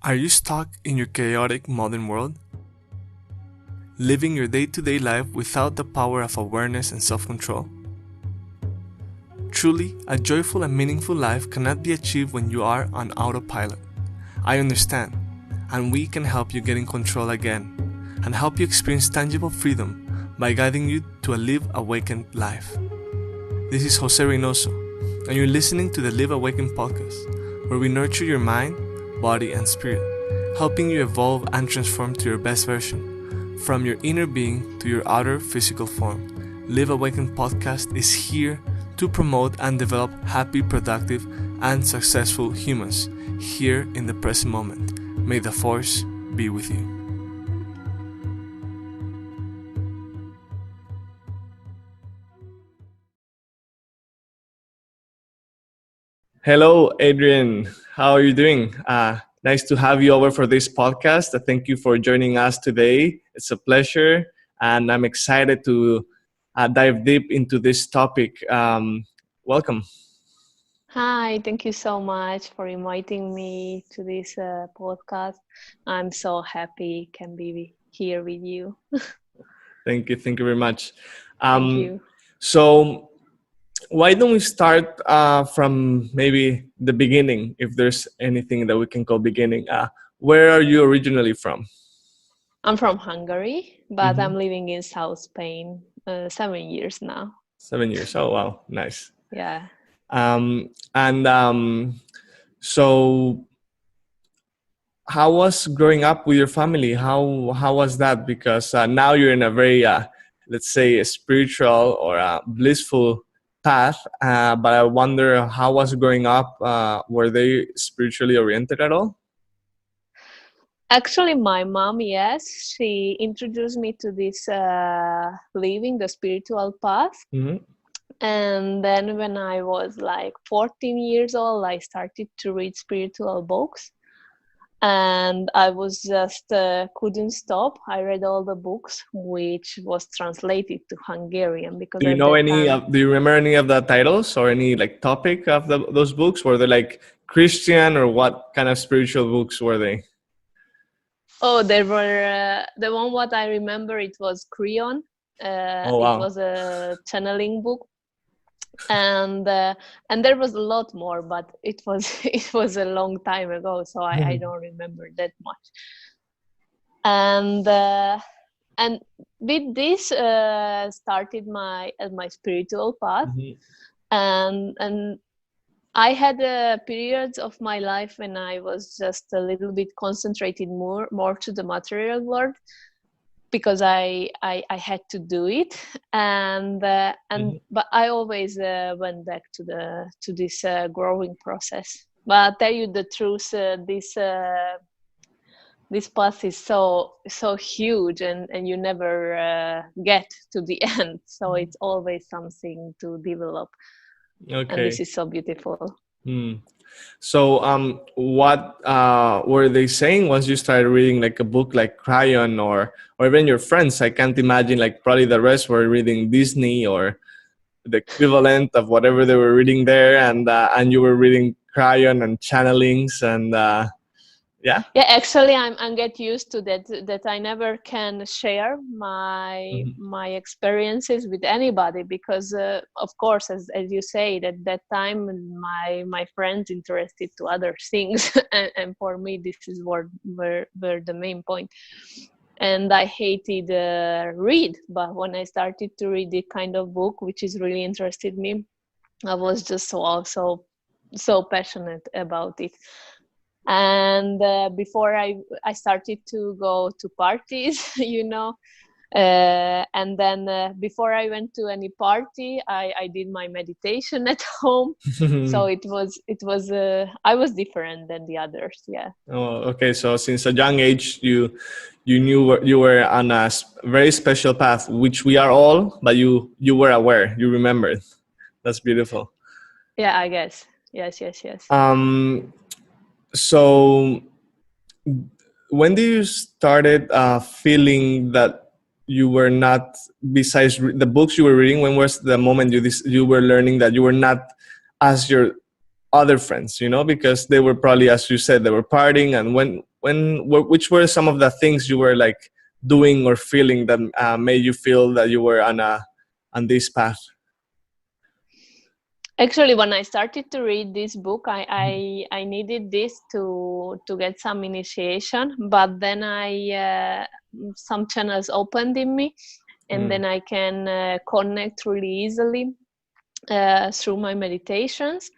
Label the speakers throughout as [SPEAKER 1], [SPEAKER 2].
[SPEAKER 1] Are you stuck in your chaotic modern world? Living your day-to-day life without the power of awareness and self-control? Truly, a joyful and meaningful life cannot be achieved when you are on autopilot. I understand, and we can help you get in control again and help you experience tangible freedom by guiding you to a live awakened life. This is Jose Reynoso, and you're listening to the Live Awakened podcast, where we nurture your mind, body, and spirit, helping you evolve and transform to your best version, from your inner being to your outer physical form. Live Awakened podcast is here to promote and develop happy, productive, and successful humans here in the present moment. May the force be with you. Hello, Adrienne. How are you doing? Nice to have you over for this podcast. Thank you for joining us today. It's a pleasure, and I'm excited to dive deep into this topic. Welcome.
[SPEAKER 2] Hi, thank you so much for inviting me to this podcast. I'm so happy can be here with you.
[SPEAKER 1] Thank you. Thank you very much.
[SPEAKER 2] Thank you.
[SPEAKER 1] So, why don't we start from maybe the beginning, if there's anything that we can call beginning. Where are you originally from?
[SPEAKER 2] I'm from Hungary, but I'm living in South Spain 7 years now.
[SPEAKER 1] 7 years. Oh, wow. Nice.
[SPEAKER 2] Yeah.
[SPEAKER 1] So how was growing up with your family? How was that? Because now you're in a very, let's say, a spiritual or a blissful path. But I wonder, how was growing up? Were they spiritually oriented at all?
[SPEAKER 2] Actually, my mom, yes, she introduced me to this living the spiritual path.
[SPEAKER 1] Mm-hmm.
[SPEAKER 2] And then when I was like 14 years old, I started to read spiritual books. And I was just couldn't stop. I read all the books, which was translated to Hungarian. Because
[SPEAKER 1] do you know any? Do you remember any of the titles or any like topic of those books? Were they like Christian, or what kind of spiritual books were they?
[SPEAKER 2] Oh, there were the one what I remember. It was Creon.
[SPEAKER 1] Oh, wow.
[SPEAKER 2] It was a channeling book. And there was a lot more, but it was a long time ago, so I don't remember that much. And with this started my spiritual path. And I had periods of my life when I was just a little bit concentrated more to the material world, because I had to do it, but I always went back to this growing process. But I'll tell you the truth, this path is so huge, and you never get to the end. So it's always something to develop.
[SPEAKER 1] Okay.
[SPEAKER 2] And this is so beautiful.
[SPEAKER 1] So what were they saying once you started reading like a book like Creon, or even your friends? I can't imagine, like probably the rest were reading Disney or the equivalent of whatever they were reading there, and you were reading Creon and channelings and yeah.
[SPEAKER 2] Actually, I'm get used to that I never can share my experiences with anybody, because of course, as you say, at that time my friends interested to other things, and for me this is were the main point. And I hated read, but when I started to read the kind of book which is really interested me, I was just so passionate about it. And before I started to go to parties, and then before I went to any party, I did my meditation at home. So it was I was different than the others. Yeah.
[SPEAKER 1] Oh, okay. So since a young age, you knew you were on a very special path, which we are all, but you were aware, you remembered. That's beautiful.
[SPEAKER 2] Yeah, I guess. Yes.
[SPEAKER 1] So when did you started feeling that you were not, besides the books you were reading, when was the moment you were learning that you were not as your other friends, because they were probably, as you said, they were partying? And when which were some of the things you were like doing or feeling that made you feel that you were on this path?
[SPEAKER 2] Actually, when I started to read this book, I needed this to get some initiation, but then some channels opened in me, and then I can connect really easily through my meditations.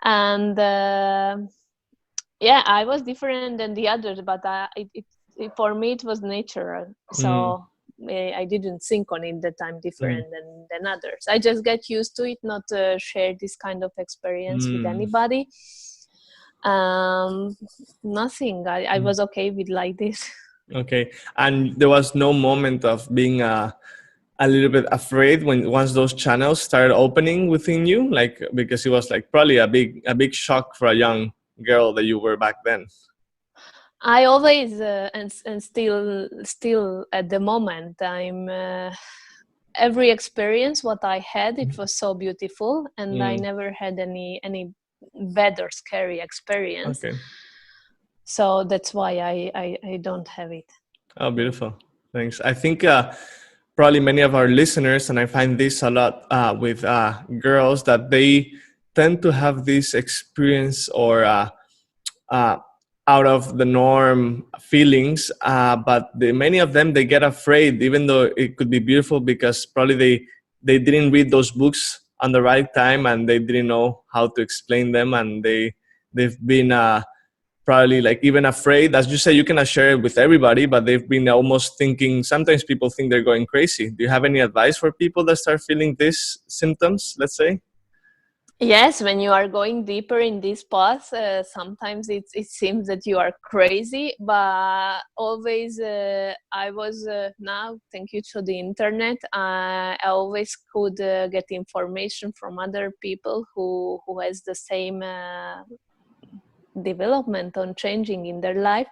[SPEAKER 2] And yeah, I was different than the others, but for me it was natural. So I didn't think on it that I'm different than others. I just get used to it, not share this kind of experience with anybody. Nothing. I was okay with like this.
[SPEAKER 1] Okay, and there was no moment of being a little bit afraid once those channels started opening within you, like, because it was like probably a big shock for a young girl that you were back then.
[SPEAKER 2] I always and still at the moment I'm every experience what I had, it was so beautiful, and I never had any bad or scary experience.
[SPEAKER 1] Okay.
[SPEAKER 2] So that's why I don't have it.
[SPEAKER 1] Oh, beautiful. Thanks. I think probably many of our listeners, and I find this a lot with girls, that they tend to have this experience or out of the norm feelings, but many of them, they get afraid, even though it could be beautiful, because probably they didn't read those books on the right time, and they didn't know how to explain them, and they've been probably like even afraid. As you say, you cannot share it with everybody, but they've been almost thinking, sometimes people think they're going crazy. Do you have any advice for people that start feeling these symptoms, let's say?
[SPEAKER 2] Yes, when you are going deeper in this path, sometimes it seems that you are crazy, but always I was, now, thank you to the internet, I always could get information from other people who has the same development on changing in their life.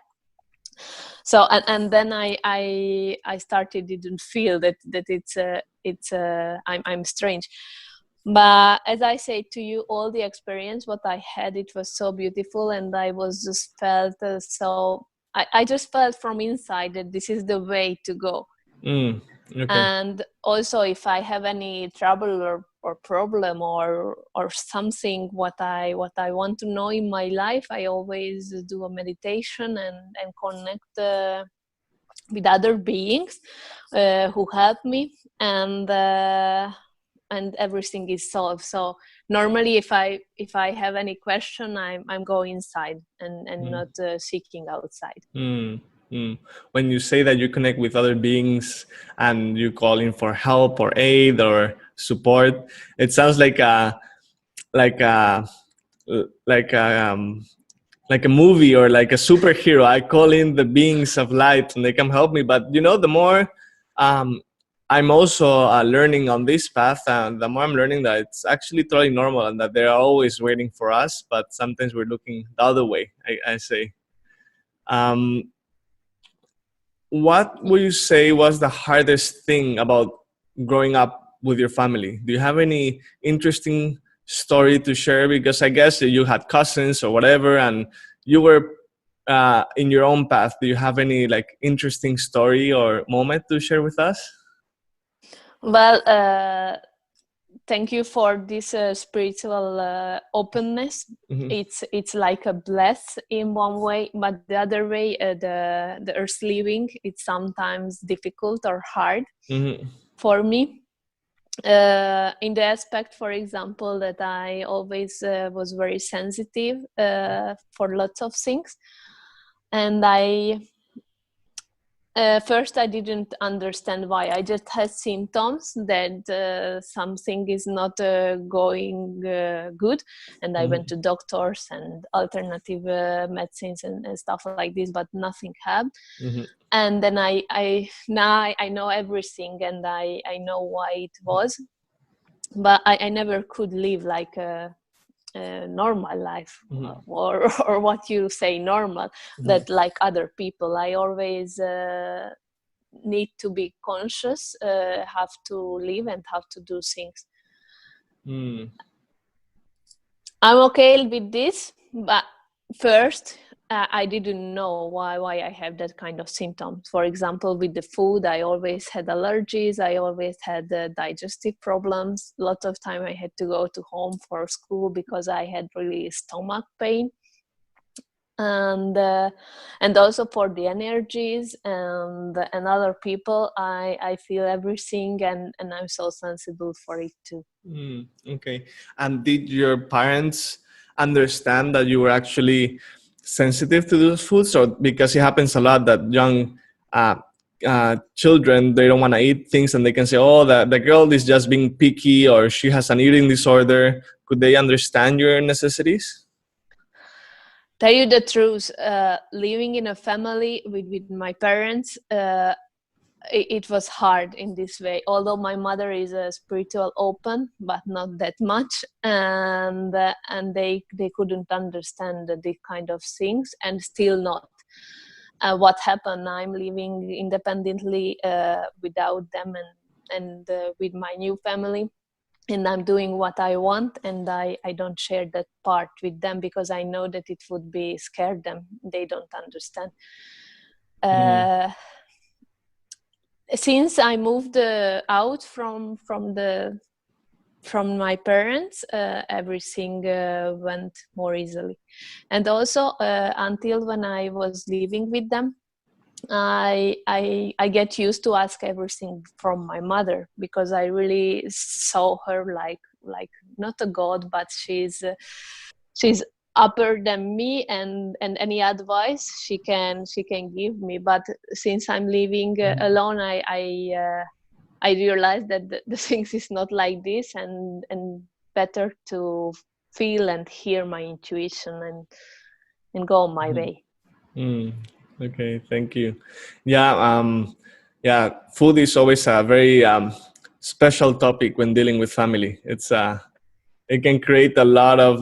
[SPEAKER 2] So and then I started, didn't feel that it's I'm strange. But as I say to you, all the experience what I had, it was so beautiful, and I was just felt so I just felt from inside that this is the way to go.
[SPEAKER 1] Okay.
[SPEAKER 2] And also, if I have any trouble or problem or something what I want to know in my life, I always do a meditation and connect with other beings who help me, and everything is solved. So normally if I have any question, I'm going inside and not seeking outside.
[SPEAKER 1] When you say that you connect with other beings and you call in for help or aid or support, it sounds like a like a like a like a movie or like a superhero. I call in the beings of light and they come help me. But you know, the more I'm also learning on this path, and the more I'm learning that it's actually totally normal and that they're always waiting for us, but sometimes we're looking the other way, I say. What would you say was the hardest thing about growing up with your family? Do you have any interesting story to share? Because I guess you had cousins or whatever, and you were in your own path. Do you have any like interesting story or moment to share with us?
[SPEAKER 2] Well, thank you for this spiritual openness. It's like a bless in one way, but the other way, the earth living, it's sometimes difficult or hard for me. In the aspect, for example, that I always was very sensitive for lots of things, and first I didn't understand why. I just had symptoms that something is not going good, and I went to doctors and alternative medicines and stuff like this, but nothing happened. And then now I know everything, and I know why it was, but I never could live like a normal life, or what you say normal, that like other people. I always need to be conscious, have to live and have to do things. I'm okay with this, but first I didn't know why I have that kind of symptoms. For example, with the food, I always had allergies. I always had digestive problems. A lot of time I had to go to home for school because I had really stomach pain. And also for the energies and other people, I feel everything, and I'm so sensible for it too.
[SPEAKER 1] Okay. And did your parents understand that you were actually sensitive to those foods? Or because it happens a lot that young children, they don't want to eat things and they can say, oh, the girl is just being picky or she has an eating disorder. Could they understand your necessities?
[SPEAKER 2] Tell you the truth, living in a family with my parents, it was hard in this way. Although my mother is a spiritual open, but not that much, and they couldn't understand the kind of things, and still not. What happened? I'm living independently without them, and with my new family. And I'm doing what I want, and I don't share that part with them because I know that it would be scare them. They don't understand. Since I moved out from my parents, everything went more easily. And also until when I was living with them, I get used to ask everything from my mother, because I really saw her like not a god, but she's upper than me, and any advice she can give me. But since I'm living alone, I realized that the things is not like this, and better to feel and hear my intuition and go on my way.
[SPEAKER 1] Okay, thank you. Yeah, food is always a very special topic when dealing with family. It can create a lot of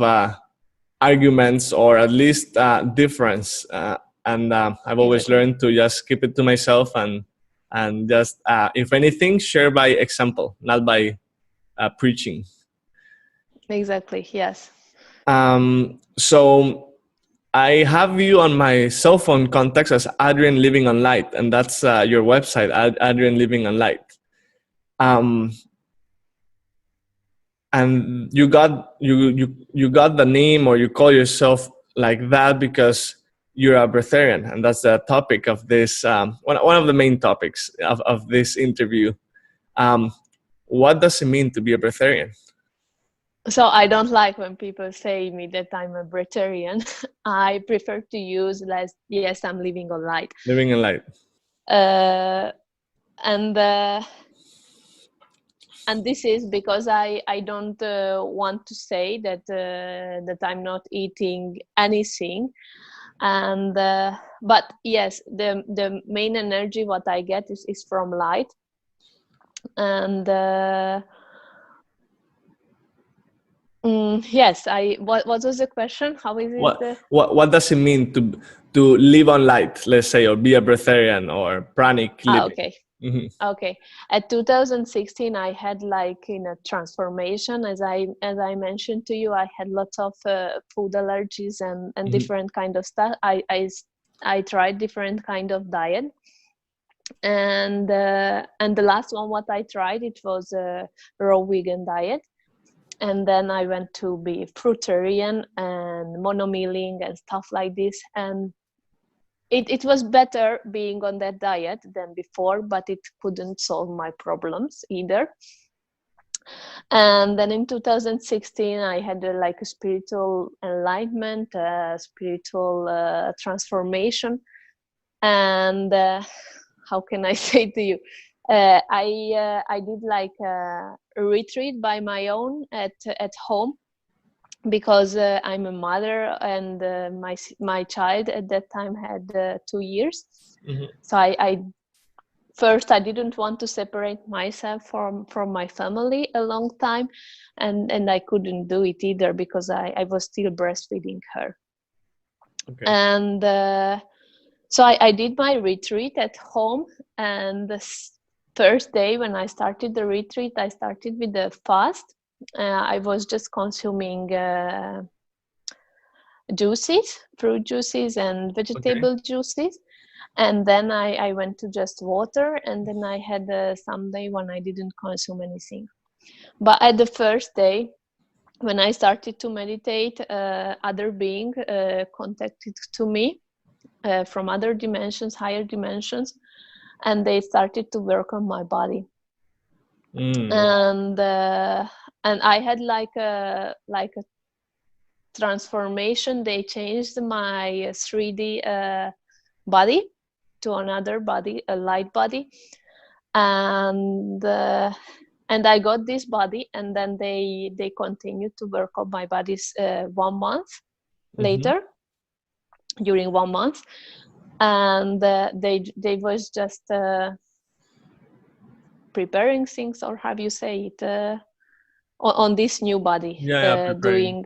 [SPEAKER 1] arguments, or at least difference. And I've always learned to just keep it to myself, and just, if anything, share by example, not by preaching.
[SPEAKER 2] Exactly. Yes.
[SPEAKER 1] So I have you on my cell phone contacts as Adrienn Living on Light, and that's your website, Adrienn Living on Light. And you got the name, or you call yourself like that because you're a breatharian, and that's the topic of this, one of the main topics of this interview. What does it mean to be a breatharian?
[SPEAKER 2] So I don't like when people say me that I'm a Breatharian. I prefer to use less, yes, I'm living on light.
[SPEAKER 1] Living in light.
[SPEAKER 2] And this is because I don't want to say that I'm not eating anything. And but yes, the main energy what I get is from light. And yes, what was the question? How is it?
[SPEAKER 1] What does it mean to live on light, let's say, or be a breatharian or pranic living?
[SPEAKER 2] Okay. Mm-hmm. Okay. At 2016, I had like in a transformation. As I mentioned to you, I had lots of food allergies and mm-hmm. different kind of stuff. I tried different kind of diet, and the last one what I tried, it was a raw vegan diet. And then I went to be fruitarian and monomilling and stuff like this. And it was better being on that diet than before, but it couldn't solve my problems either. And then in 2016, I had like a spiritual enlightenment, spiritual transformation. And how can I say to you? I did like a retreat by my own at home, because I'm a mother, and my child at that time had 2 years. Mm-hmm. So I first I didn't want to separate myself from my family a long time, and I couldn't do it either because I was still breastfeeding her. Okay. And so I did my retreat at home, and the first day when I started the retreat, I started with the fast. I was just consuming juices, fruit juices and
[SPEAKER 1] Okay.
[SPEAKER 2] vegetable juices. And then I went to just water, and then I had some day when I didn't consume anything. But at the first day, when I started to meditate, other being contacted to me from other dimensions, higher dimensions, and they started to work on my body.
[SPEAKER 1] Wow.
[SPEAKER 2] And I had like a transformation. They changed my 3D body to another body, a light body, and I got this body, and then they continued to work on my bodies 1 month later, during 1 month, and they was just preparing things, or how you say it, on this new body,
[SPEAKER 1] Yeah, preparing.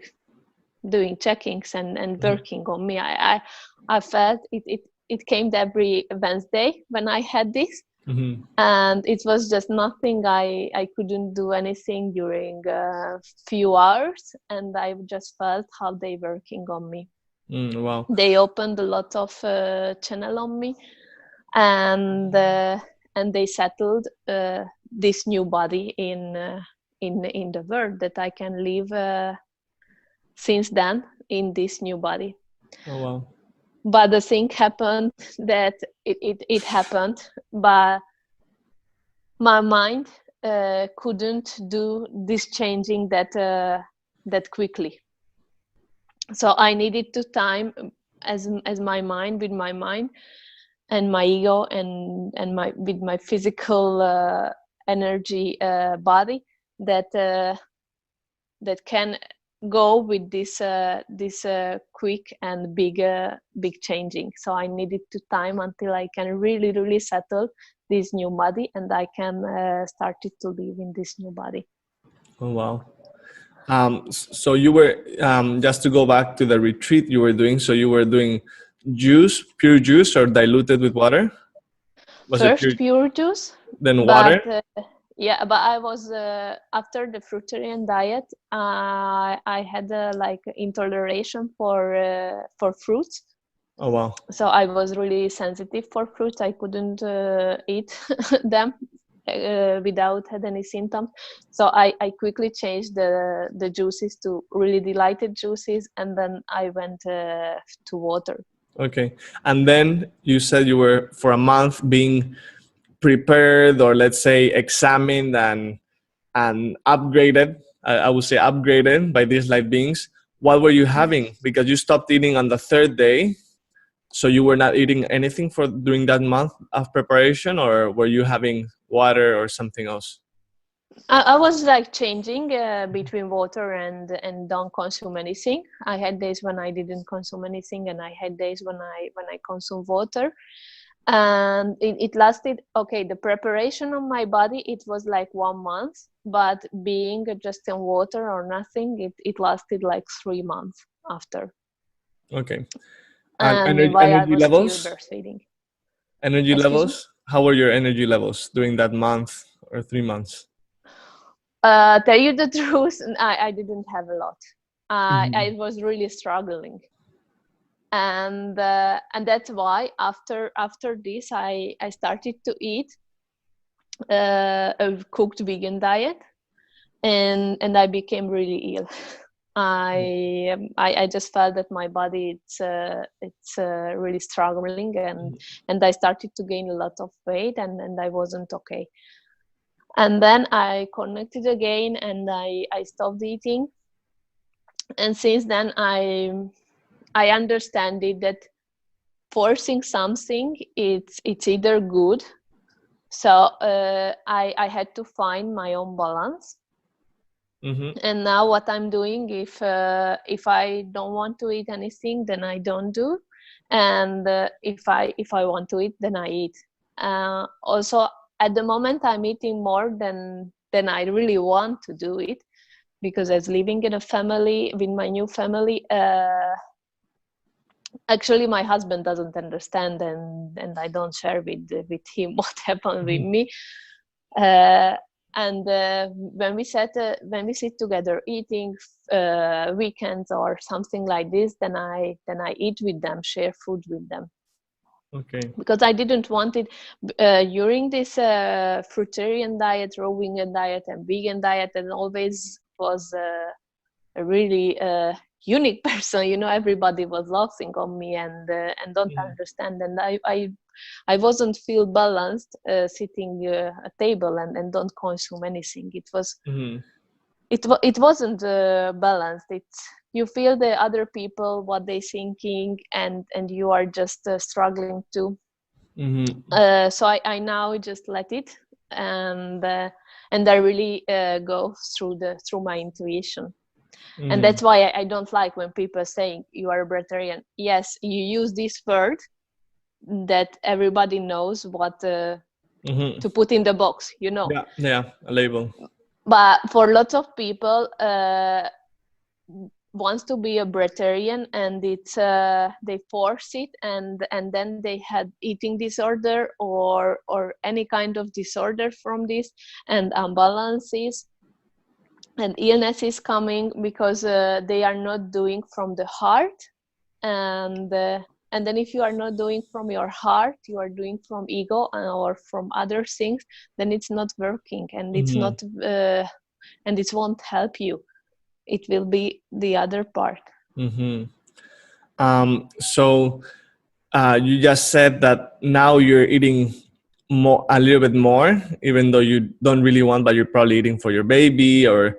[SPEAKER 2] doing checkings and working on me. I felt it came every Wednesday when I had this, and it was just nothing. I couldn't do anything during a few hours, and I just felt how they working on me.
[SPEAKER 1] Wow.
[SPEAKER 2] They opened a lot of channel on me, and they settled this new body in the world, that I can live since then in this new body.
[SPEAKER 1] Oh wow.
[SPEAKER 2] But the thing happened that it happened, but my mind couldn't do this changing that quickly. So I needed to time as my mind, with my mind and my ego and my with my physical energy body that can go with this quick and big changing. So I needed to time until I can really settle this new body, and I can started to live in this new body.
[SPEAKER 1] Oh wow. So you were just to go back to the retreat you were doing. So you were doing juice, pure juice, or diluted with water? Was it pure?
[SPEAKER 2] First pure juice,
[SPEAKER 1] Then
[SPEAKER 2] but
[SPEAKER 1] water?
[SPEAKER 2] yeah, but I was after the fruitarian diet, I had like intolerance for fruits.
[SPEAKER 1] Oh wow.
[SPEAKER 2] So I was really sensitive for fruits. I couldn't eat them without had any symptoms. So I quickly changed the juices to really delighted juices, and then I went to water.
[SPEAKER 1] Okay. And then you said you were for a month being prepared, or let's say examined and upgraded. I would say upgraded by these light beings. What were you having? Because you stopped eating on the third day. So you were not eating anything for during that month of preparation, or were you having water or something else?
[SPEAKER 2] I was like changing between water and don't consume anything. I had days when I didn't consume anything, and I had days when I consumed water. And it lasted, okay, the preparation of my body, it was like 1 month, but being just in water or nothing, it lasted like 3 months after.
[SPEAKER 1] Okay. And
[SPEAKER 2] And meanwhile I
[SPEAKER 1] energy
[SPEAKER 2] was still
[SPEAKER 1] levels?
[SPEAKER 2] breastfeeding.
[SPEAKER 1] Energy
[SPEAKER 2] Excuse me?
[SPEAKER 1] levels? How were your energy levels during that month or 3 months?
[SPEAKER 2] Tell you the truth, I didn't have a lot. I was really struggling, and that's why after this I started to eat a cooked vegan diet, and I became really ill. I just felt that my body it's really struggling, and I started to gain a lot of weight, and I wasn't okay. And then I connected again, and I stopped eating, and since then I understand it, that forcing something, it's either good. So I had to find my own balance. And now what I'm doing, if I don't want to eat anything, then I don't do, and if I want to eat, then I eat. Also at the moment I'm eating more than I really want to do it, because as living in a family with my new family, actually my husband doesn't understand, and I don't share with him what happened with me. And when we sit together eating weekends or something like this, then I eat with them, share food with them.
[SPEAKER 1] Okay.
[SPEAKER 2] Because I didn't want it during this fruitarian diet, raw vegan diet, and vegan diet, and always was a really unique person. You know, everybody was laughing on me and don't understand. And I wasn't feel balanced sitting at a table and don't consume anything. It was it wasn't balanced. It's you feel the other people what they thinking, and you are just struggling to. So I now just let it, and I really go through my intuition. And that's why I don't like when people saying you are a breatharian. Yes, you use this word that everybody knows what to put in the box, you know.
[SPEAKER 1] Yeah, a label.
[SPEAKER 2] But for lots of people wants to be a breatharian, and it's they force it, and then they had eating disorder or any kind of disorder from this, and imbalances and illness is coming because they are not doing from the heart. And then if you are not doing from your heart, you are doing from ego or from other things, then it's not working, and it's not and it won't help you. It will be the other part.
[SPEAKER 1] So you just said that now you're eating a little bit more, even though you don't really want, but you're probably eating for your baby or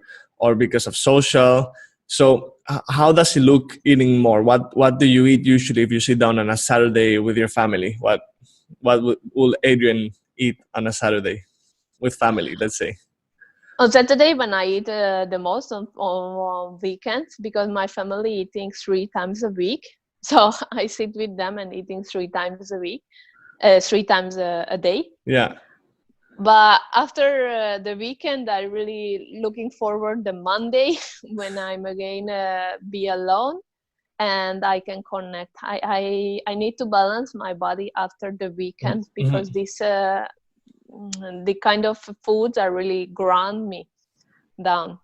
[SPEAKER 1] because of social. So how does it look eating more? What do you eat usually if you sit down on a Saturday with your family? What will Adrienn eat on a Saturday with family, let's say?
[SPEAKER 2] On Saturday, when I eat the most on weekends, because my family eating 3 times a week, so I sit with them and eating 3 times a week, 3 times a day.
[SPEAKER 1] Yeah.
[SPEAKER 2] But after the weekend, I really looking forward the Monday when I'm again be alone and I can connect. I need to balance my body after the weekend because this the kind of foods are really ground me down.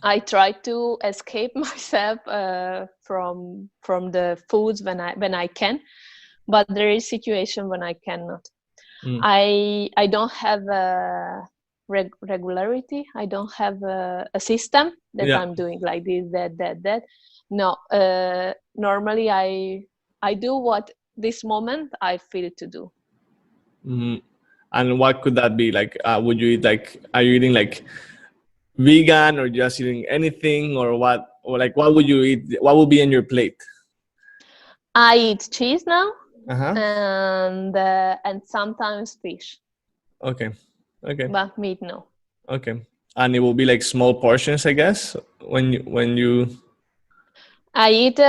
[SPEAKER 2] I try to escape myself from the foods when I can, but there is situation when I cannot. I don't have a regularity. I don't have a system that I'm doing like this, that. No, normally I do what this moment I feel to do.
[SPEAKER 1] And what could that be? Like, would you eat like? Are you eating like vegan or just eating anything, or what? Or like, what would you eat? What would be in your plate?
[SPEAKER 2] I eat cheese now, and sometimes fish.
[SPEAKER 1] Okay.
[SPEAKER 2] But meat, no.
[SPEAKER 1] Okay, and it will be like small portions, I guess. When you.
[SPEAKER 2] I eat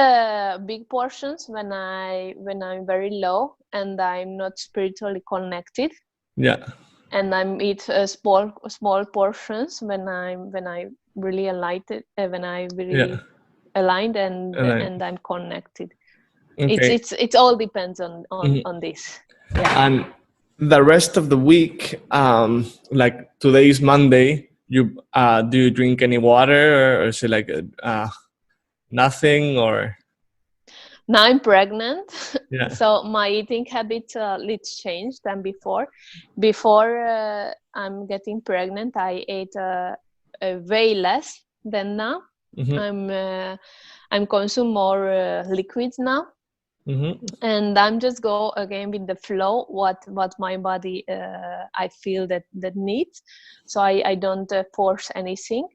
[SPEAKER 2] big portions when I'm very low and I'm not spiritually connected.
[SPEAKER 1] Yeah.
[SPEAKER 2] And I eat small portions when I really alighted, when I really aligned and I'm connected.
[SPEAKER 1] Okay.
[SPEAKER 2] It all depends on this. Yeah.
[SPEAKER 1] And the rest of the week, like today is Monday. You do you drink any water, or is it like nothing, or?
[SPEAKER 2] Now I'm pregnant,
[SPEAKER 1] Yeah.
[SPEAKER 2] so my eating habits it's changed than before. Before I'm getting pregnant, I ate way less than now. I'm consume more liquids now, and I'm just go again with the flow. What my body I feel that needs, so I don't force anything.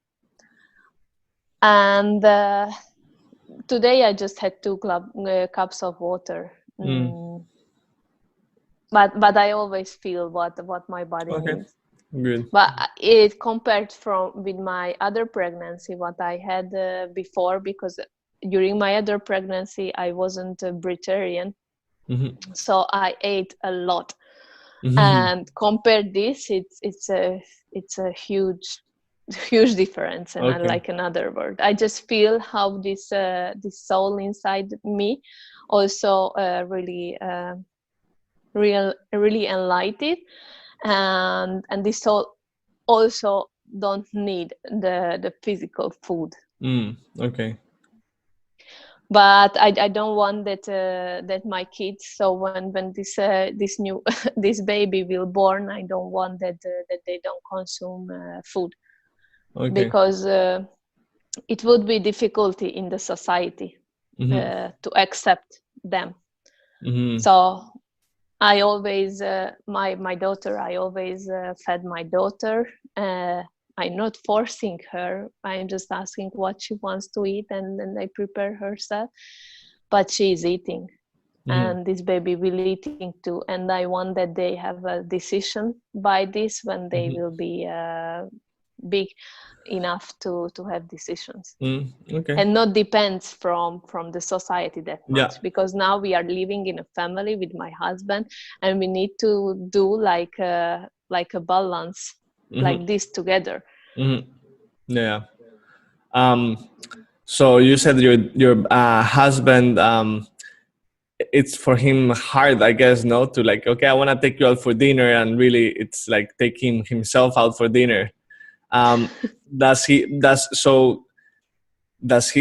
[SPEAKER 2] And today I just had 2 cups of water. But I always feel what my body needs.
[SPEAKER 1] Good.
[SPEAKER 2] But it compared with my other pregnancy, what I had before, because during my other pregnancy I wasn't a breatharian, so I ate a lot. And compared this, it's a huge difference, and I like another word. I just feel how this soul inside me also really really enlightened, and this soul also don't need the physical food.
[SPEAKER 1] Okay.
[SPEAKER 2] But I don't want that my kids, so when this new this baby will born, I don't want that they don't consume food.
[SPEAKER 1] Okay.
[SPEAKER 2] Because it would be difficulty in the society to accept them. So I always my daughter, I always fed my daughter. I'm not forcing her, I'm just asking what she wants to eat, and then I prepare herself, but she is eating. And this baby will eating too, and I want that they have a decision by this when they will be big enough to have decisions.
[SPEAKER 1] Okay.
[SPEAKER 2] And not depends from the society that much.
[SPEAKER 1] Yeah.
[SPEAKER 2] Because now we are living in a family with my husband, and we need to do like a balance like this together.
[SPEAKER 1] Yeah. So you said your husband, it's for him hard, I guess, no, to like, okay, I want to take you out for dinner, and really it's like taking himself out for dinner. Does he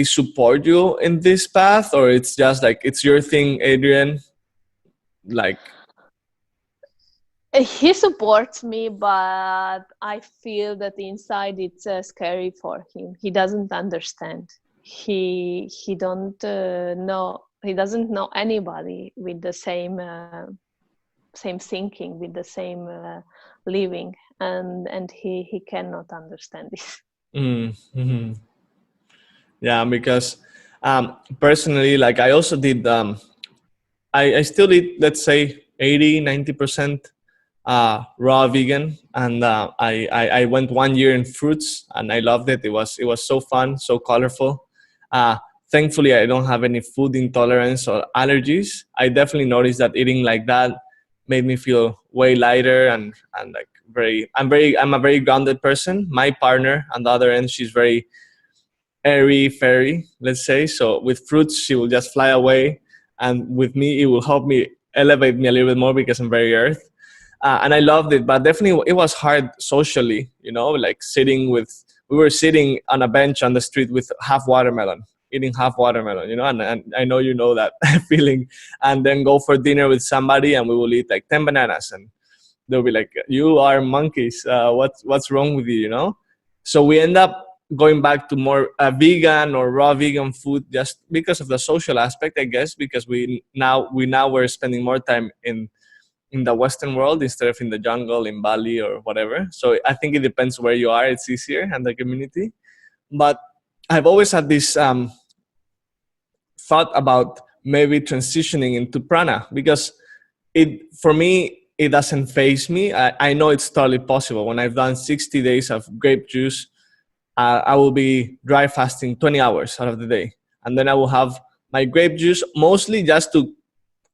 [SPEAKER 1] support you in this path, or it's just like it's your thing, Adrienne? Like,
[SPEAKER 2] he supports me, but I feel that inside it's scary for him. He doesn't understand. He doesn't know anybody with the same thinking, with the same living, and he cannot understand this.
[SPEAKER 1] Yeah, because personally, like I also did, I still eat, let's say 80-90% raw vegan, and I went 1 year in fruits, and I loved it. It was so fun, so colorful. Thankfully, I don't have any food intolerance or allergies. I definitely noticed that eating like that made me feel way lighter, and like I'm a very grounded person. My partner on the other end, she's very airy fairy, let's say. So with fruits, she will just fly away, and with me, it will help me elevate me a little bit more because I'm very earth. And I loved it, but definitely it was hard socially, like we were sitting on a bench on the street with half watermelon, eating half watermelon, and I know that feeling, and then go for dinner with somebody and we will eat like 10 bananas, and they'll be like, you are monkeys, what's wrong with you, So we end up going back to more vegan or raw vegan food, just because of the social aspect, I guess, because we now we're spending more time in the Western world instead of in the jungle in Bali or whatever. So I think it depends where you are. It's easier and the community. But I've always had this thought about maybe transitioning into prana, because for me, it doesn't faze me. I know it's totally possible. When I've done 60 days of grape juice, I will be dry fasting 20 hours out of the day. And then I will have my grape juice, mostly just to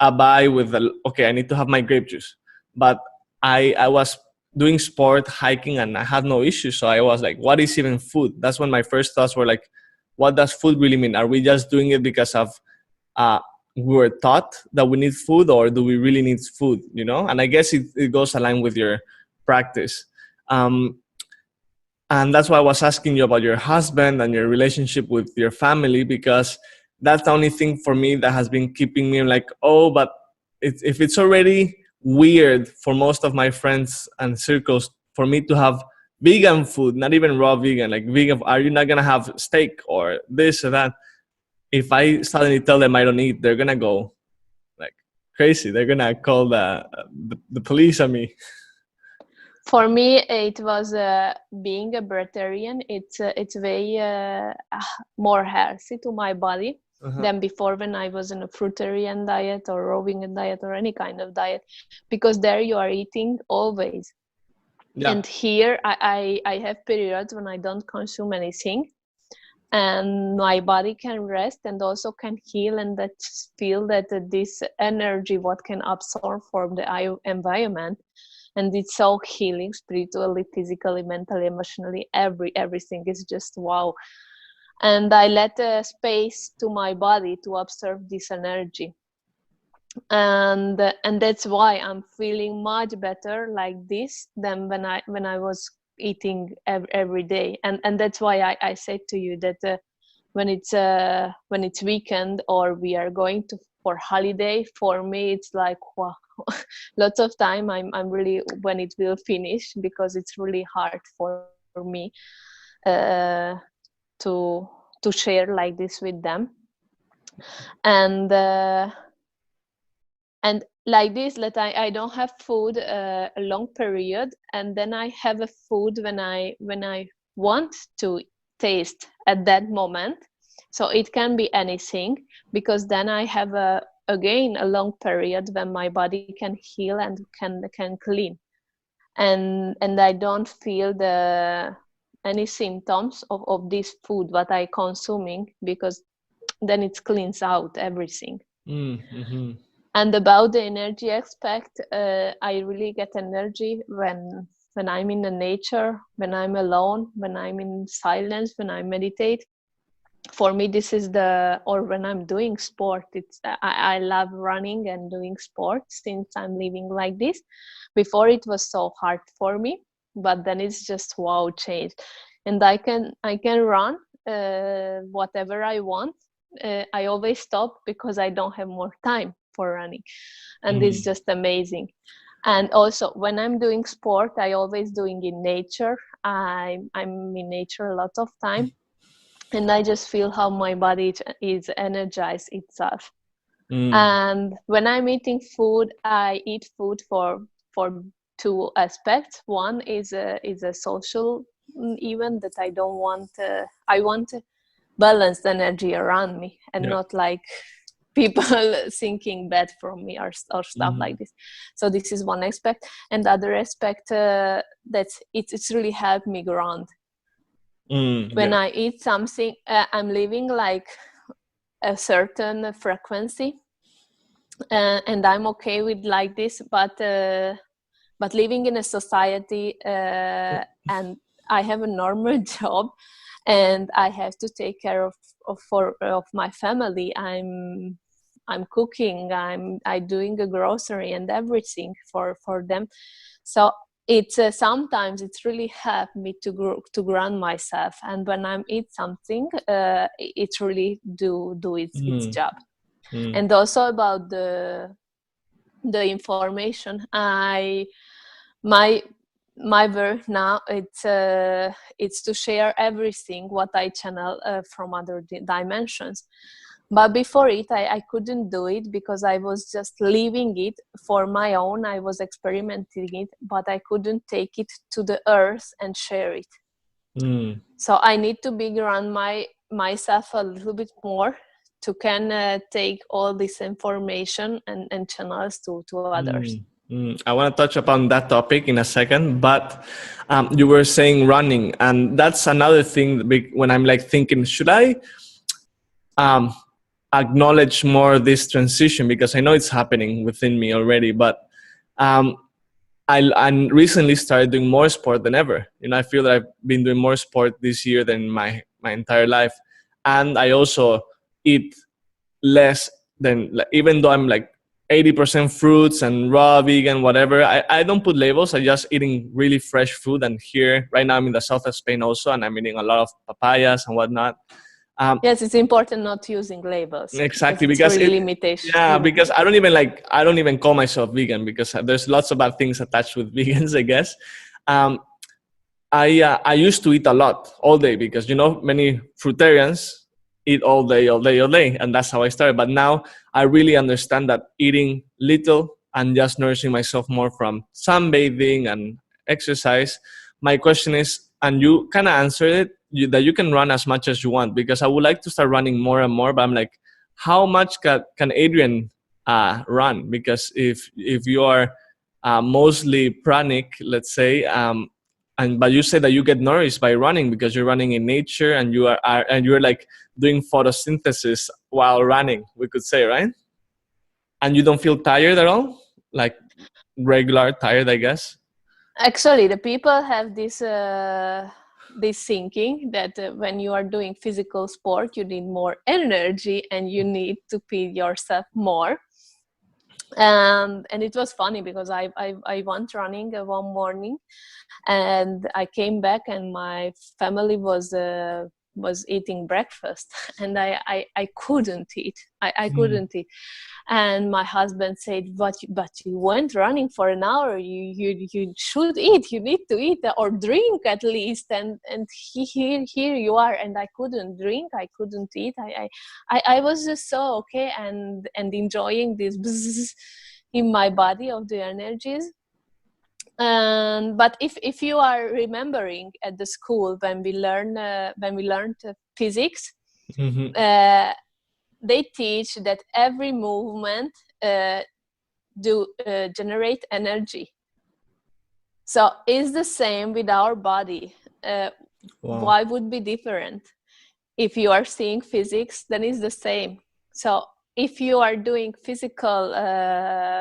[SPEAKER 1] abide with okay, I need to have my grape juice. But I was doing sport, hiking, and I had no issues. So I was like, what is even food? That's when my first thoughts were like, what does food really mean? Are we just doing it because of we were taught that we need food, or do we really need food? And I guess it goes aligned with your practice. And that's why I was asking you about your husband and your relationship with your family, because that's the only thing for me that has been keeping me like, oh, but if it's already weird for most of my friends and circles for me to have vegan food, not even raw vegan, like vegan, are you not going to have steak or this or that? If I suddenly tell them I don't eat, they're going to go like crazy. They're going to call the police on me.
[SPEAKER 2] For me, it was being a breatharian. It's way more healthy to my body than before, when I was in a fruitarian diet or raw vegan diet or any kind of diet, because there you are eating always. Yeah. And here I have periods when I don't consume anything, and my body can rest and also can heal, and that feel that this energy what can absorb from the environment. And it's so healing, spiritually, physically, mentally, emotionally, everything is just wow. And I let a space to my body to absorb this energy, and that's why I'm feeling much better like this than when I was eating every day. And that's why I said to you that when it's weekend or we are going to for holiday, for me it's like, wow, lots of time I'm really, when it will finish, because it's really hard for me to share like this with them. And like this, that I don't have food a long period, and then I have a food when I want to taste at that moment. So it can be anything, because then I have again a long period when my body can heal and can clean, and I don't feel any symptoms of this food what I consuming, because then it cleans out everything.
[SPEAKER 1] Mm-hmm.
[SPEAKER 2] And about the energy aspect, I really get energy when I'm in the nature, when I'm alone, when I'm in silence, when I meditate. For me, this is or when I'm doing sport. I love running and doing sports since I'm living like this. Before it was so hard for me, but then it's just wow change, and I can run whatever I want. I always stop because I don't have more time for running, and it's just amazing. And also when I'm doing sport, I always doing in nature. I'm in nature a lot of time, and I just feel how my body is energized itself. And when I'm eating food, I eat food for two aspects. One is a social event that I don't want. I want balanced energy around me, and not like people thinking bad from me or stuff like this. So this is one aspect, and the other aspect that it's really helped me ground. When I eat something, I'm living like a certain frequency, and I'm okay with like this, but living in a society, and I have a normal job, and I have to take care of my family. I'm cooking, I'm doing a grocery and everything for them. So it's sometimes it's really helped me to ground myself, and when I eat something, it really do its job. And also about the information, my work now, it's to share everything what I channel from other dimensions. But before it, I couldn't do it because I was just leaving it for my own. I was experimenting it, but I couldn't take it to the earth and share it. So I need to be around myself a little bit more to can take all this information and channels to others.
[SPEAKER 1] I want to touch upon that topic in a second, but you were saying running, and that's another thing. When I'm like thinking, should I acknowledge more this transition, because I know it's happening within me already, but I recently started doing more sport than ever. I feel that I've been doing more sport this year than my entire life, and I also eat less than, even though I'm like 80% fruits and raw vegan, whatever. I don't put labels. I just eating really fresh food. And here right now I'm in the south of Spain also, and I'm eating a lot of papayas and whatnot.
[SPEAKER 2] Yes, it's important not using labels.
[SPEAKER 1] Exactly,
[SPEAKER 2] because it's really limitation.
[SPEAKER 1] Yeah, because I don't even call myself vegan, because there's lots of bad things attached with vegans, I guess. I used to eat a lot all day, because many fruitarians eat all day, and that's how I started. But now I really understand that eating little and just nourishing myself more from sunbathing and exercise. My question is, and you kind of answered it, that you can run as much as you want, because I would like to start running more and more. But I'm like, how much can Adrienn run? Because if you are mostly pranic, let's say, but you say that you get nourished by running because you're running in nature, and you're like doing photosynthesis while running, we could say, right? And you don't feel tired at all, like regular tired, I guess.
[SPEAKER 2] Actually, the people have this thinking that when you are doing physical sport, you need more energy and you need to feed yourself more. And it was funny because I went running one morning, and I came back and my family was eating breakfast, and I couldn't eat. I couldn't eat. And my husband said, but you went running for an hour. You should eat. You need to eat or drink at least. And here you are. And I couldn't drink. I couldn't eat. I was just so okay and enjoying this bzzz in my body of the energies. But if you are remembering at the school when we learned physics, they teach that every movement generate energy. So it's the same with our body. Why would be different? If you are seeing physics, then it's the same. So if you are doing physical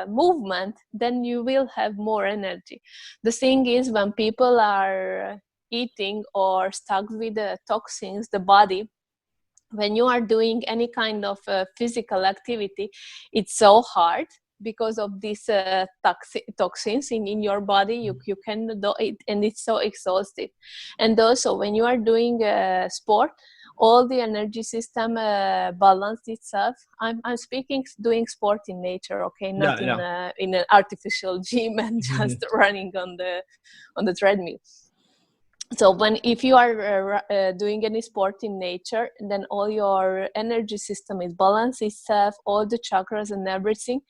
[SPEAKER 2] movement, then you will have more energy. The thing is, when people are eating or stuck with the toxins, the body, when you are doing any kind of physical activity, it's so hard because of these toxins in your body. You can do it, and it's so exhausted. And also when you are doing sport, all the energy system balance itself. I'm speaking doing sport in nature, okay, not in an artificial gym and just running on the treadmill. So if you are doing any sport in nature, then all your energy system is balanced itself, all the chakras and everything,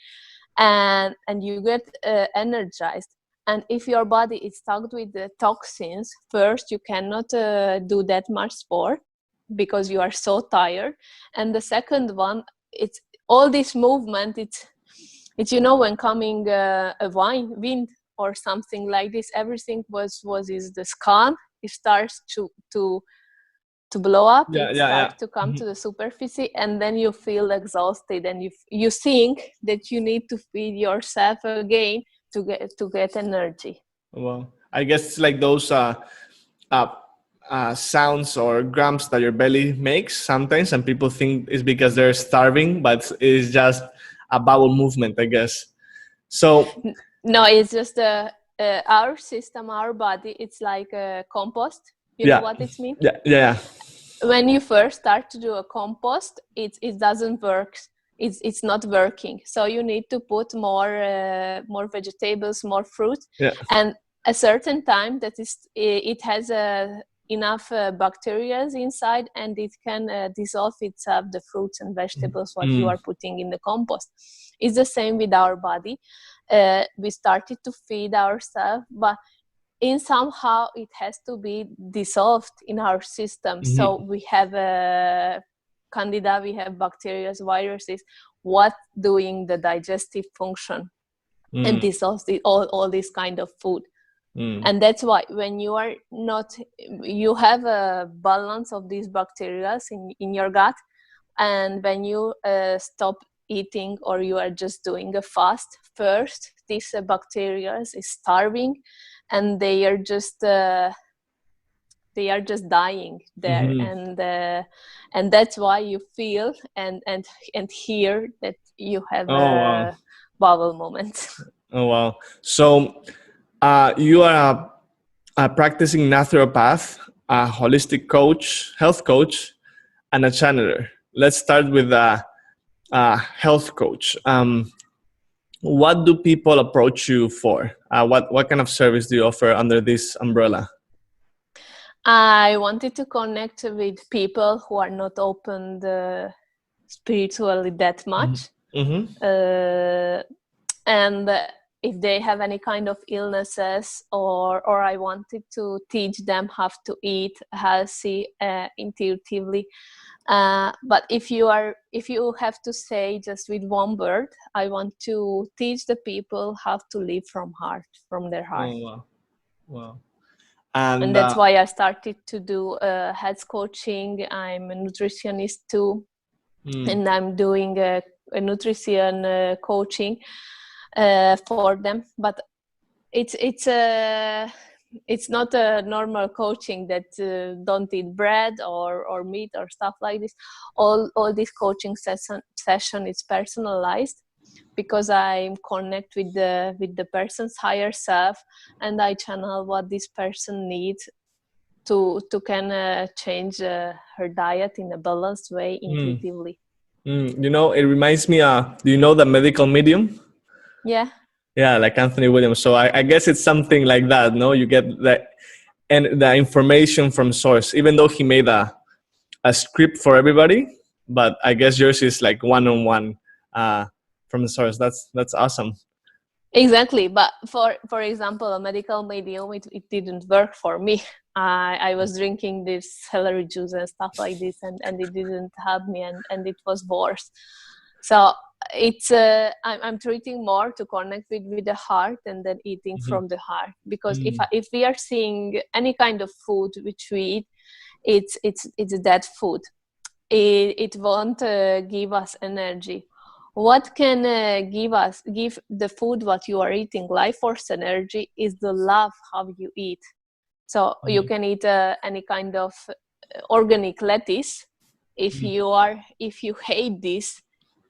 [SPEAKER 2] and you get energized. And if your body is stuck with the toxins, first you cannot do that much sport because you are so tired. And the second one, it's all this movement. It's when coming a wind or something like this, everything is the calm. It starts to blow up. It starts to come to the superficie, and then you feel exhausted, and you think that you need to feed yourself again to get energy.
[SPEAKER 1] Well, I guess it's like those sounds or grumps that your belly makes sometimes, and people think it's because they're starving, but it's just a bowel movement, I guess. So
[SPEAKER 2] no, it's just our system, our body. It's like a compost. You know what it means?
[SPEAKER 1] Yeah.
[SPEAKER 2] When you first start to do a compost, it doesn't work. It's not working. So you need to put more vegetables, more fruit, and a certain time that it has enough bacteria inside, and it can dissolve itself, the fruits and vegetables what you are putting in the compost. It's the same with our body. We started to feed ourselves, but in somehow it has to be dissolved in our system. So we have candida, we have bacteria, viruses, what doing the digestive function and dissolves all this kind of food. And that's why when you are not, you have a balance of these bacteria in your gut, and when you stop eating or you are just doing a fast, first these bacteria is starving, and they are just dying there. And that's why you feel and hear that you have a bowel moment.
[SPEAKER 1] Oh wow. So you are a practicing naturopath, a holistic coach, health coach, and a channeler. Let's start with a health coach. What do people approach you for? What kind of service do you offer under this umbrella?
[SPEAKER 2] I wanted to connect with people who are not open spiritually that much. And if they have any kind of illnesses, or I wanted to teach them how to eat healthy intuitively. But if you have to say just with one word, I want to teach the people how to live from their heart.
[SPEAKER 1] Oh, wow.
[SPEAKER 2] And that's why I started to do health coaching. I'm a nutritionist too, and I'm doing a nutrition coaching for them. But it's not a normal coaching that don't eat bread or meat or stuff like this. All this coaching session is personalized. because I connect with the person's higher self, and I channel what this person needs to can change her diet in a balanced way intuitively.
[SPEAKER 1] You know, it reminds me. Do you know the medical medium?
[SPEAKER 2] Yeah.
[SPEAKER 1] Yeah, like Anthony Williams. So I guess it's something like that. No, you get the information from source, even though he made a script for everybody, but I guess yours is like one-on-one from the source. That's awesome.
[SPEAKER 2] Exactly, but for example, a medical medium, it didn't work for me. I was drinking this celery juice and stuff like this, and it didn't help me, and it was worse. So it's I'm treating more to connect with the heart, and then eating from the heart, because if we are seeing any kind of food which we eat, it's dead food. It won't give us energy. What can give the food what you are eating life force energy is the love how you eat. So you can eat any kind of organic lettuce. If you hate this,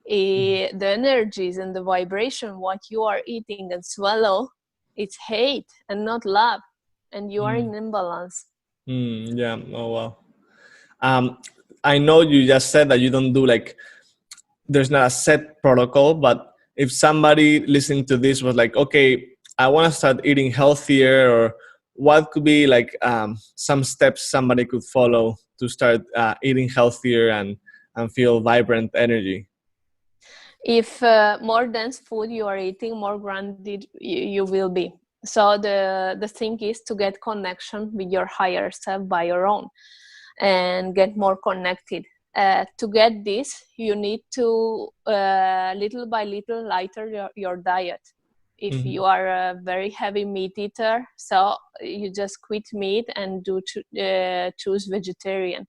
[SPEAKER 2] the energies and the vibration what you are eating and swallow, it's hate and not love, and you are in imbalance.
[SPEAKER 1] Yeah. Oh wow. I know you just said that you don't do like, there's not a set protocol, but if somebody listening to this was like, okay, I want to start eating healthier, or what could be like some steps somebody could follow to start eating healthier and feel vibrant energy?
[SPEAKER 2] If more dense food you are eating, more grounded you will be. So the thing is to get connection with your higher self by your own, and get more connected. To get this, you need to little by little lighter your diet. If you are a very heavy meat eater, so you just quit meat and choose vegetarian.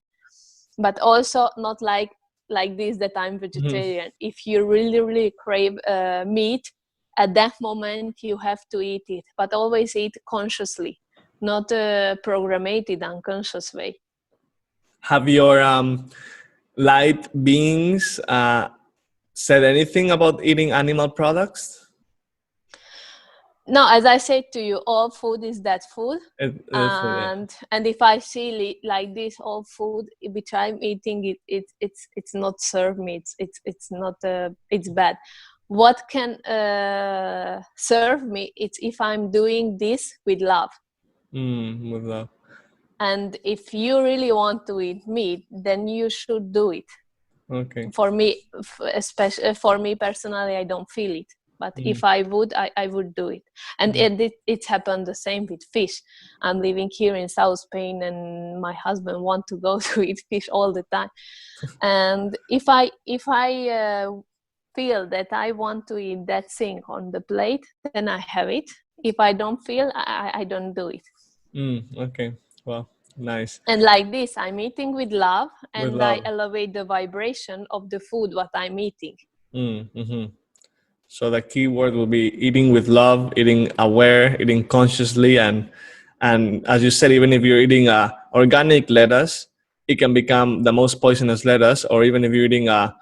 [SPEAKER 2] But also not like this that I'm vegetarian. If you really crave meat, at that moment you have to eat it, but always eat consciously, not programmed unconscious way.
[SPEAKER 1] Have your light beings said anything about eating animal products?
[SPEAKER 2] No, as I said to you, all food is that food.
[SPEAKER 1] Yeah.
[SPEAKER 2] And if I see like this, all food which I'm eating, it's not served me. It's not it's bad. What can serve me? It's if I'm doing this with love.
[SPEAKER 1] With love.
[SPEAKER 2] And if you really want to eat meat, then you should do it.
[SPEAKER 1] Okay.
[SPEAKER 2] For me, especially for me personally, I don't feel it. But if I would, I would do it. And it happened the same with fish. I'm living here in South Spain, and my husband wants to go to eat fish all the time. And if I feel that I want to eat that thing on the plate, then I have it. If I don't feel, I don't do it.
[SPEAKER 1] Okay. Well, nice.
[SPEAKER 2] And like this, I'm eating with love,
[SPEAKER 1] With
[SPEAKER 2] and
[SPEAKER 1] love.
[SPEAKER 2] I elevate the vibration of the food what I'm eating.
[SPEAKER 1] So the key word will be eating with love, eating aware, eating consciously, and as you said, even if you're eating organic lettuce, it can become the most poisonous lettuce. Or even if you're eating a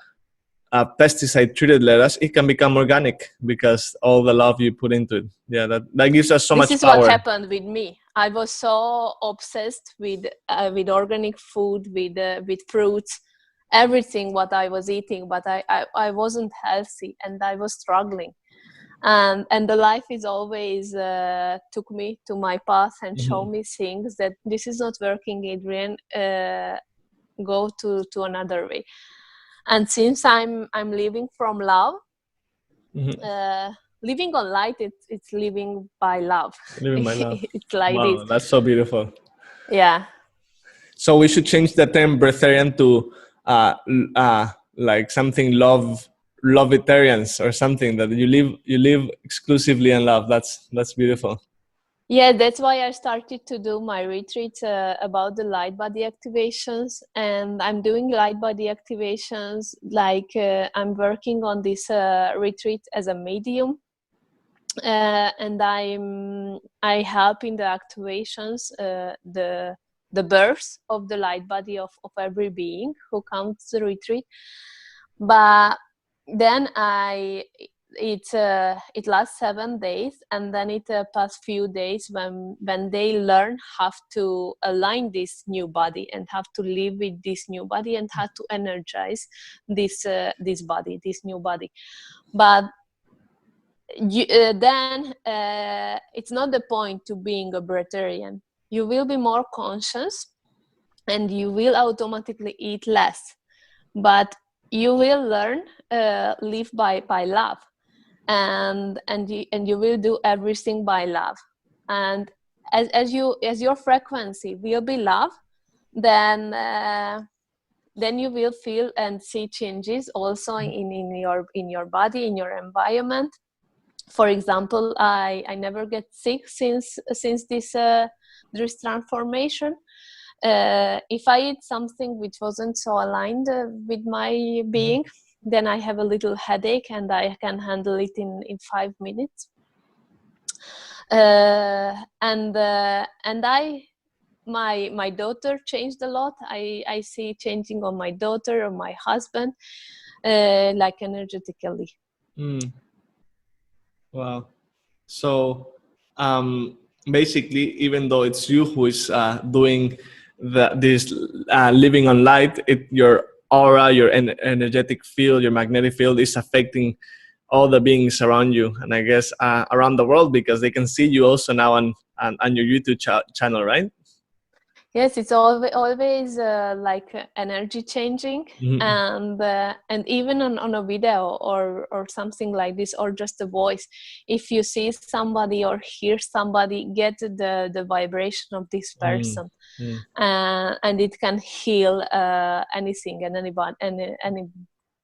[SPEAKER 1] pesticide treated lettuce, it can become organic because all the love you put into it. Yeah, that gives us so much power.
[SPEAKER 2] This is what happened with me. I was so obsessed with organic food, with fruits, everything what I was eating, but I wasn't healthy, and I was struggling. And the life is always took me to my path and show me things that this is not working, Adrienne. Go to another way. And since I'm living from love, living on light, it's living by love.
[SPEAKER 1] Living by love.
[SPEAKER 2] It's like
[SPEAKER 1] Wow,
[SPEAKER 2] this.
[SPEAKER 1] that's so beautiful.
[SPEAKER 2] Yeah.
[SPEAKER 1] So we should change the term breatharian to like something loveitarians, or something that you live exclusively in love. That's beautiful.
[SPEAKER 2] Yeah, that's why I started to do my retreats about the light body activations. And I'm doing light body activations like I'm working on this retreat as a medium. And I help in the activations, the birth of the light body of every being who comes to the retreat. But then it lasts 7 days, and then it past few days when they learn how to align this new body and have to live with this new body and how to energize this body, this new body. But then it's not the point to being a breatharian. You will be more conscious and you will automatically eat less, but you will learn live by love, and you will do everything by love. And as your frequency will be love, then you will feel and see changes also in your body, in your environment. For example, I never get sick since this transformation. If I eat something which wasn't so aligned with my being, then I have a little headache, and I can handle it in 5 minutes. And my daughter changed a lot. I see changing on my daughter, on my husband, like energetically.
[SPEAKER 1] Wow. So basically, even though it's you who is doing this living on light, your aura, your energetic field, your magnetic field is affecting all the beings around you, and I guess around the world, because they can see you also now on your YouTube channel, right?
[SPEAKER 2] Yes, it's always like energy changing, and even on a video or something like this, or just a voice. If you see somebody or hear somebody, get the vibration of this person, and it can heal anything and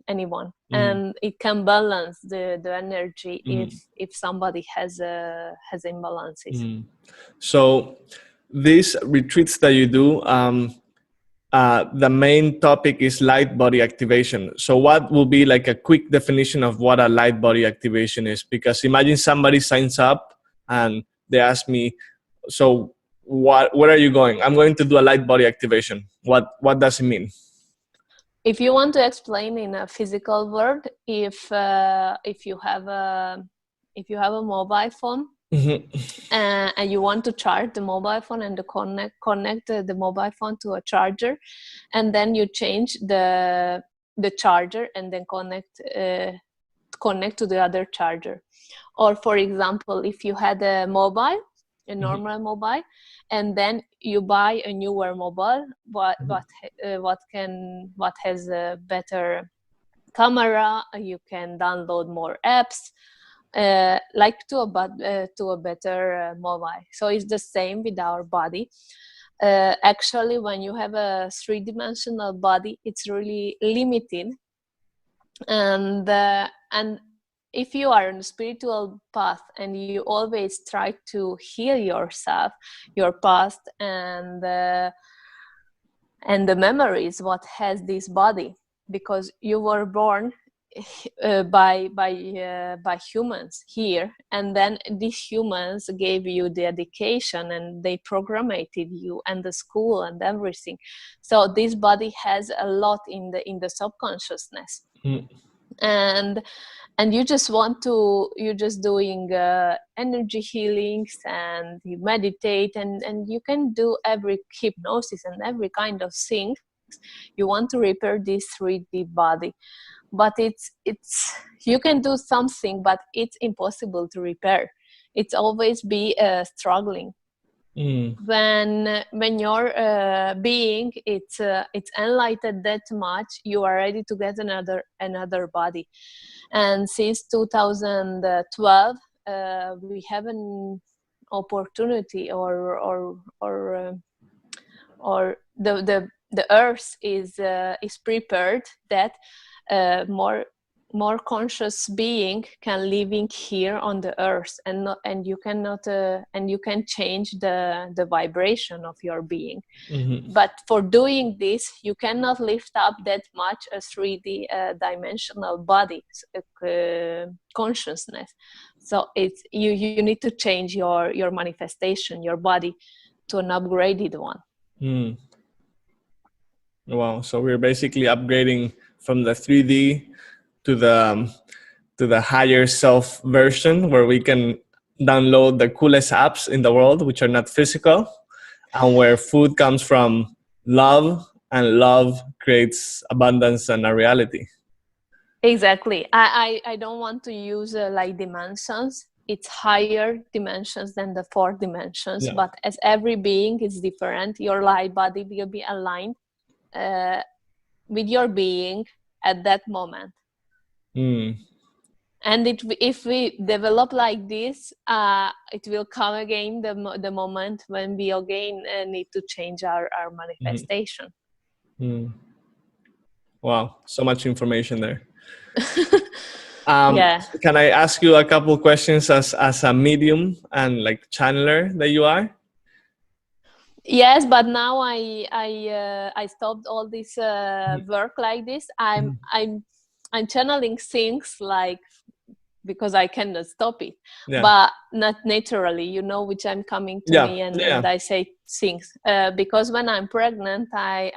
[SPEAKER 2] anyone, and it can balance the energy if somebody has imbalances.
[SPEAKER 1] So these retreats that you do, the main topic is light body activation. So what will be like a quick definition of what a light body activation is? Because imagine somebody signs up and they ask me, so where are you going? I'm going to do a light body activation. What does it mean?
[SPEAKER 2] If you want to explain in a physical word, if you have a mobile phone, and you want to charge the mobile phone and connect the mobile phone to a charger, and then you change the charger and then connect to the other charger. Or for example, if you had a normal mobile, and then you buy a newer mobile, what has a better camera, you can download more apps, like to a better mobile. So it's the same with our body. Actually, when you have a three-dimensional body, it's really limited, and if you are on a spiritual path and you always try to heal yourself, your past, and the memories what has this body, because you were born by humans here, and then these humans gave you the education and they programmed you and the school and everything. So this body has a lot in the subconsciousness. And you just you're just doing energy healings, and you meditate, and you can do every hypnosis and every kind of things. You want to repair this 3D body, but it's you can do something, but it's impossible to repair. It's always be struggling. When your being it's enlightened that much, you are ready to get another body. And since 2012 we have an opportunity, or the earth is prepared that more conscious being can living here on the earth, and you can change the vibration of your being. But for doing this, you cannot lift up that much a 3D dimensional body consciousness. So it's you need to change your manifestation, your body, to an upgraded one.
[SPEAKER 1] Wow. So we're basically upgrading from the 3D to the the higher self version where we can download the coolest apps in the world, which are not physical, and where food comes from love, and love creates abundance and a reality.
[SPEAKER 2] Exactly. I don't want to use like dimensions. It's higher dimensions than the 4 dimensions.
[SPEAKER 1] Yeah.
[SPEAKER 2] But as every being is different, your light body will be aligned with your being at that moment. And if we develop like this, it will come again the moment when we again need to change our manifestation.
[SPEAKER 1] Wow, so much information there.
[SPEAKER 2] Yeah.
[SPEAKER 1] Can I ask you a couple questions as a medium and like channeler that you are?
[SPEAKER 2] Yes, but now I stopped all this work like this. I'm channeling things like because I cannot stop it, but not naturally, you know, which I'm coming to me and I say things because when I'm pregnant, I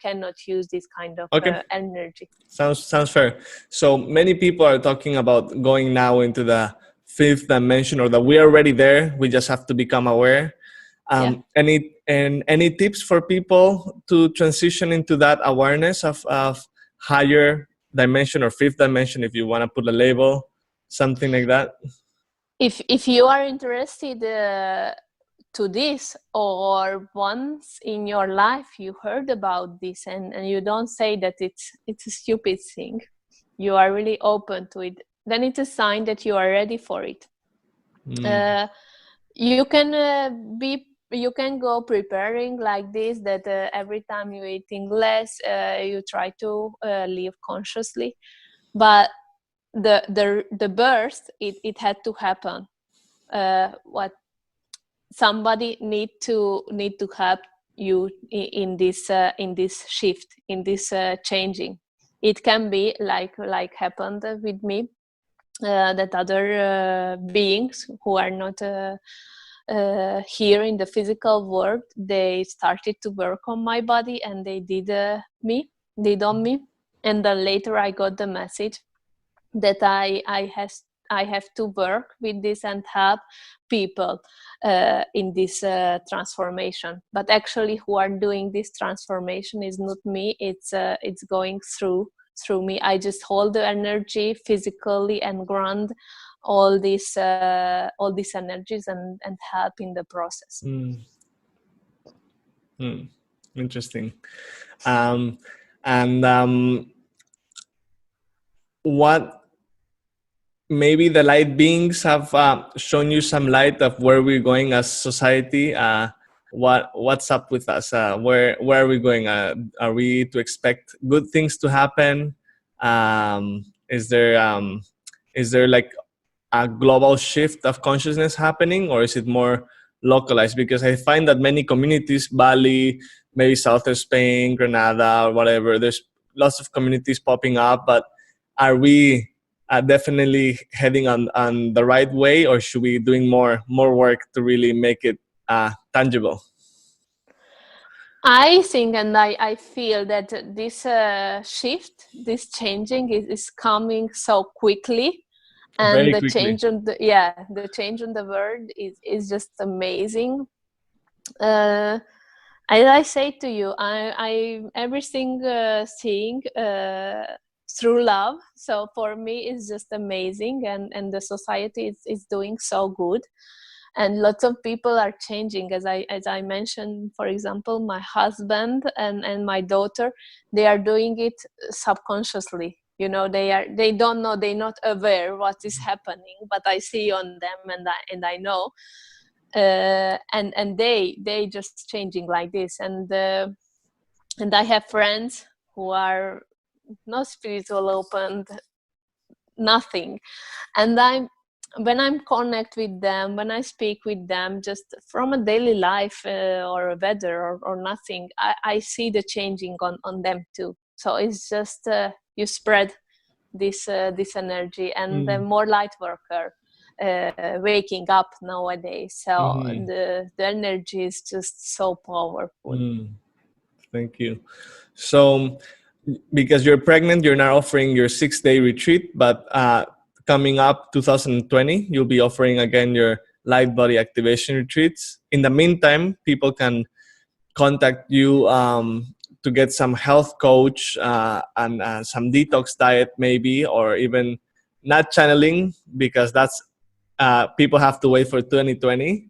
[SPEAKER 2] cannot use this kind of energy.
[SPEAKER 1] Sounds fair. So many people are talking about going now into the 5th dimension, or that we are already there. We just have to become aware. Any tips for people to transition into that awareness of higher dimension or 5th dimension, if you want to put a label, something like that?
[SPEAKER 2] If you are interested to this, or once in your life you heard about this and you don't say that it's a stupid thing, you are really open to it, then it's a sign that you are ready for it. You can go preparing like this, that every time you're eating less, you try to live consciously, but the birth, it had to happen. What somebody need to help you in this shift, in this changing. It can be like happened with me, that other beings who are not here in the physical world, they started to work on my body and they did on me, and then later I got the message that I have to work with this and help people in this transformation. But actually, who are doing this transformation is not me. It's going through me. I just hold the energy physically and ground all these energies and help in the process.
[SPEAKER 1] Interesting. What maybe the light beings have shown you some light of where we're going as society? What's up with us? Where are we going? Are we to expect good things to happen? Is there like a global shift of consciousness happening, or is it more localized? Because I find that many communities, Bali, maybe south of Spain, Granada, or whatever, there's lots of communities popping up, but are we definitely heading on the right way, or should we be doing more work to really make it tangible?
[SPEAKER 2] I think and I feel that this shift, this changing is coming so quickly, and the change on the change on the world is just amazing. As I say to you, I everything seeing through love. So for me, it's just amazing, and the society is doing so good, and lots of people are changing. As I mentioned, for example, my husband and my daughter, they are doing it subconsciously. You know, they don't know, they're not aware what is happening, but I see on them and I know. And they just changing like this, and I have friends who are not spiritual open, nothing, and when I'm connect with them, when I speak with them, just from a daily life or a weather or nothing, I see the changing on them too. So it's just you spread this energy, and the more light worker waking up nowadays. So the energy is just so powerful.
[SPEAKER 1] Thank you. So because you're pregnant, you're not offering your 6-day retreat, but coming up 2020, you'll be offering again your light body activation retreats. In the meantime, people can contact you to get some health coach and some detox diet maybe, or even not channeling, because that's people have to wait for 2020.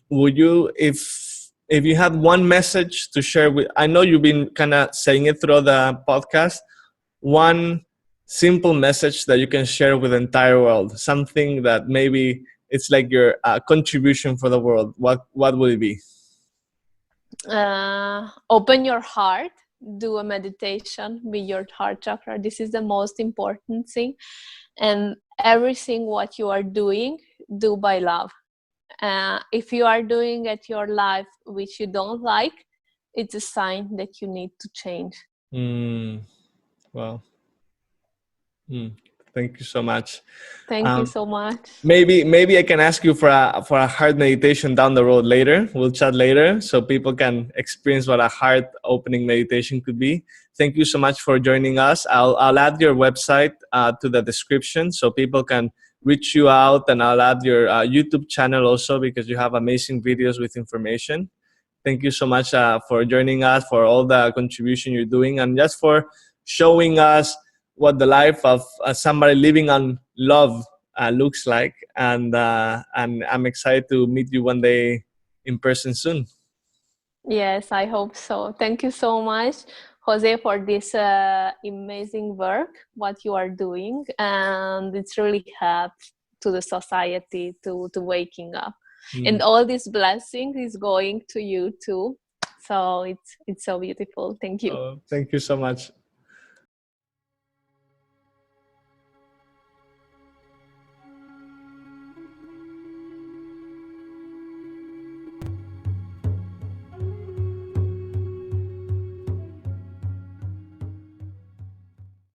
[SPEAKER 1] Would you, if you had one message to share with, I know you've been kind of saying it through the podcast, one simple message that you can share with the entire world, something that maybe it's like your contribution for the world, what would it be?
[SPEAKER 2] Open your heart, do a meditation with your heart chakra. This is the most important thing. And everything what you are doing, do by love. If you are doing at your life which you don't like, it's a sign that you need to change.
[SPEAKER 1] Wow. Thank you so much.
[SPEAKER 2] Thank you so much.
[SPEAKER 1] Maybe I can ask you for a heart meditation down the road later. We'll chat later so people can experience what a heart opening meditation could be. Thank you so much for joining us. I'll add your website to the description so people can reach you out, and I'll add your YouTube channel also because you have amazing videos with information. Thank you so much for joining us, for all the contribution you're doing, and just for showing us what the life of somebody living on love looks like. And I'm excited to meet you one day in person soon.
[SPEAKER 2] Yes, I hope so. Thank you so much, Jose, for this amazing work, what you are doing. And it's really helped to the society to waking up. And all this blessing is going to you too. So it's so beautiful. Thank you.
[SPEAKER 1] Thank you so much.